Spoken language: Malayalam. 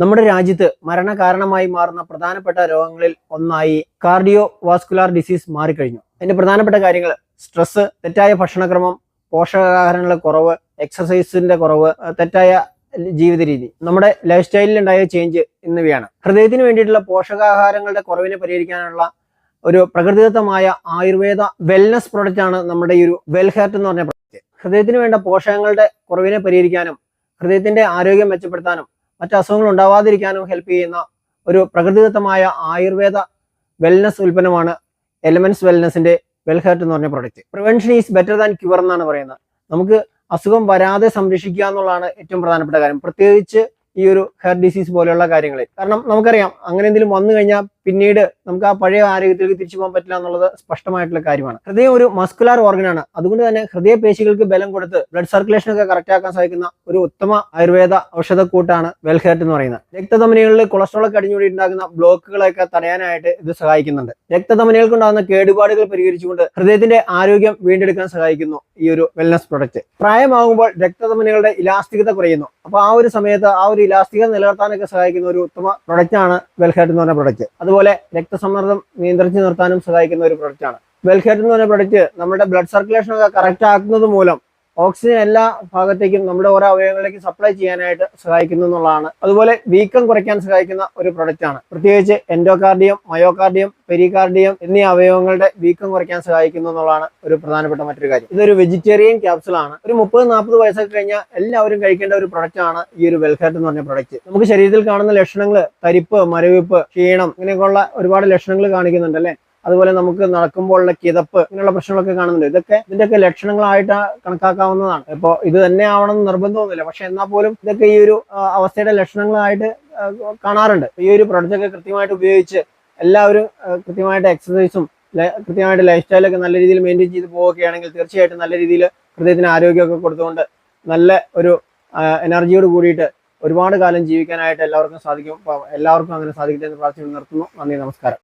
നമ്മുടെ രാജ്യത്ത് മരണകാരണമായി മാറുന്ന പ്രധാനപ്പെട്ട രോഗങ്ങളിൽ ഒന്നായി കാർഡിയോ വാസ്കുലാർ ഡിസീസ് മാറിക്കഴിഞ്ഞു. അതിന്റെ പ്രധാനപ്പെട്ട കാര്യങ്ങൾ സ്ട്രെസ്, തെറ്റായ ഭക്ഷണക്രമം, പോഷകാഹാരങ്ങളുടെ കുറവ്, എക്സസൈസിന്റെ കുറവ്, തെറ്റായ ജീവിത രീതി, നമ്മുടെ ലൈഫ് സ്റ്റൈലിൽ ഉണ്ടായ ചേഞ്ച് എന്നിവയാണ്. ഹൃദയത്തിന് വേണ്ടിയിട്ടുള്ള പോഷകാഹാരങ്ങളുടെ കുറവിനെ പരിഹരിക്കാനുള്ള ഒരു പ്രകൃതിദത്തമായ ആയുർവേദ വെൽനസ് പ്രൊഡക്റ്റ് ആണ് നമ്മുടെ ഈ ഒരു വെൽഹെർട്ട് എന്ന് പറഞ്ഞ പ്രൊഡക്റ്റ്. ഹൃദയത്തിന് വേണ്ട പോഷകങ്ങളുടെ കുറവിനെ പരിഹരിക്കാനും ഹൃദയത്തിന്റെ ആരോഗ്യം മെച്ചപ്പെടുത്താനും മറ്റ് അസുഖങ്ങൾ ഉണ്ടാവാതിരിക്കാനും ഹെൽപ്പ് ചെയ്യുന്ന ഒരു പ്രകൃതിദത്തമായ ആയുർവേദ വെൽനസ് ഉൽപ്പന്നമാണ് എലമെന്റ്സ് വെൽനസിന്റെ വെൽഹെർട്ട് എന്ന് പറഞ്ഞ product. Prevention is better than cure എന്നാണ് പറയുന്നത്. നമുക്ക് അസുഖം വരാതെ സംരക്ഷിക്കുക എന്നുള്ളതാണ് ഏറ്റവും പ്രധാനപ്പെട്ട കാര്യം, പ്രത്യേകിച്ച് ഈ ഒരു ഹെയർ ഡിസീസ് പോലെയുള്ള കാര്യങ്ങളിൽ. കാരണം നമുക്കറിയാം, അങ്ങനെ എന്തെങ്കിലും വന്നു കഴിഞ്ഞാൽ പിന്നീട് നമുക്ക് ആ പഴയ ആരോഗ്യത്തിലേക്ക് തിരിച്ചു പോകാൻ പറ്റില്ല എന്നുള്ളത് സ്പഷ്ടമായിട്ടുള്ള കാര്യമാണ്. ഹൃദയം ഒരു മസ്കുലാർ ഓർഗനാണ്. അതുകൊണ്ട് തന്നെ ഹൃദയപേശികൾക്ക് ബലം കൊടുത്ത് ബ്ലഡ് സർക്കുലേഷൻ ഒക്കെ കറക്റ്റ് ആക്കാൻ സാധിക്കുന്ന ഒരു ഉത്തമ ആയുർവേദ ഔഷധക്കൂട്ടാണ് വെൽഹെർട്ട് എന്ന് പറയുന്നത്. രക്തധമനികളിൽ കൊളസ്ട്രോൾ ഒക്കെ അടിഞ്ഞുകൂടി ഉണ്ടാകുന്ന ബ്ലോക്കുകളൊക്കെ തടയാനായിട്ട് ഇത് സഹായിക്കുന്നുണ്ട്. രക്തധമനികൾക്കുണ്ടാകുന്ന കേടുപാടുകൾ പരിഹരിച്ചുകൊണ്ട് ഹൃദയത്തിന്റെ ആരോഗ്യം വീണ്ടെടുക്കാൻ സഹായിക്കുന്നു ഈ ഒരു വെൽനസ് പ്രൊഡക്റ്റ്. പ്രായമാകുമ്പോൾ രക്തധമനികളുടെ ഇലാസ്തികത കുറയുന്നു. അപ്പൊ ആ ഒരു സമയത്ത് ആ ഒരു ഇലാസ്തികത നിലനിർത്താനൊക്കെ സഹായിക്കുന്ന ഒരു ഉത്തമ പ്രൊഡക്റ്റ് ആണ് വെൽഹെർട്ട് എന്ന് പറഞ്ഞ പ്രൊഡക്റ്റ്. അതുപോലെ രക്തസമ്മർദ്ദം നിയന്ത്രിച്ച് നിർത്താനും സഹായിക്കുന്ന ഒരു പ്രൊഡക്റ്റ് ആണ് വെൽഹെർട്ട് എന്ന് പറഞ്ഞ പ്രൊഡക്റ്റ്. നമ്മുടെ ബ്ലഡ് സർക്കുലേഷൻ ഒക്കെ കറക്റ്റ് ആക്കുന്നത് മൂലം ഓക്സിജൻ എല്ലാ ഭാഗത്തേക്കും നമ്മുടെ ഓരോ അവയവങ്ങളിലേക്ക് സപ്ലൈ ചെയ്യാനായിട്ട് സഹായിക്കുന്നു എന്നുള്ളതാണ്. അതുപോലെ വീക്കം കുറയ്ക്കാൻ സഹായിക്കുന്ന ഒരു പ്രൊഡക്റ്റ് ആണ്. പ്രത്യേകിച്ച് എൻഡോകാർഡിയം, മയോകാർഡിയം, പെരികാർഡിയം എന്നീ അവയവങ്ങളുടെ വീക്കം കുറയ്ക്കാൻ സഹായിക്കുന്നു എന്നുള്ളതാണ് ഒരു പ്രധാനപ്പെട്ട മറ്റൊരു കാര്യം. ഇതൊരു വെജിറ്റേറിയൻ ക്യാപ്സുൾ ആണ്. ഒരു 30-40 വയസ്സൊക്കെ കഴിഞ്ഞാൽ എല്ലാവരും കഴിക്കേണ്ട ഒരു പ്രൊഡക്റ്റ് ആണ് ഈ ഒരു വെൽഹെർട്ട് എന്ന് പറഞ്ഞ പ്രൊഡക്റ്റ്. നമുക്ക് ശരീരത്തിൽ കാണുന്ന ലക്ഷണങ്ങൾ തരിപ്പ്, മരവിപ്പ്, ക്ഷീണം ഇങ്ങനെയൊക്കെയുള്ള ഒരുപാട് ലക്ഷണങ്ങൾ കാണിക്കുന്നുണ്ട് അല്ലെ. അതുപോലെ നമുക്ക് നടക്കുമ്പോഴുള്ള കിതപ്പ്, ഇങ്ങനെയുള്ള പ്രശ്നങ്ങളൊക്കെ കാണുന്നുണ്ട്. ഇതിന്റെയൊക്കെ ലക്ഷണങ്ങളായിട്ട് കണക്കാക്കാവുന്നതാണ്. ഇപ്പോൾ ഇത് തന്നെ ആവണമെന്ന് നിർബന്ധമൊന്നുമില്ല, പക്ഷെ എന്നാൽ പോലും ഇതൊക്കെ ഈ ഒരു അവസ്ഥയുടെ ലക്ഷണങ്ങളായിട്ട് കാണാറുണ്ട്. ഈ ഒരു പ്രൊഡക്റ്റ് ഒക്കെ കൃത്യമായിട്ട് ഉപയോഗിച്ച് എല്ലാവരും കൃത്യമായിട്ട് എക്സസൈസും കൃത്യമായിട്ട് ലൈഫ് സ്റ്റൈലൊക്കെ നല്ല രീതിയിൽ മെയിൻറ്റെയിൻ ചെയ്ത് പോവുകയാണെങ്കിൽ തീർച്ചയായിട്ടും നല്ല രീതിയിൽ ഹൃദയത്തിന് ആരോഗ്യമൊക്കെ കൊടുത്തുകൊണ്ട് നല്ല ഒരു എനർജിയോട് കൂടിയിട്ട് ഒരുപാട് കാലം ജീവിക്കാനായിട്ട് എല്ലാവർക്കും സാധിക്കും. എല്ലാവർക്കും അങ്ങനെ സാധിക്കട്ടെ എന്ന് പ്രാർത്ഥിച്ച് നിർത്തുന്നു. നന്ദി, നമസ്കാരം.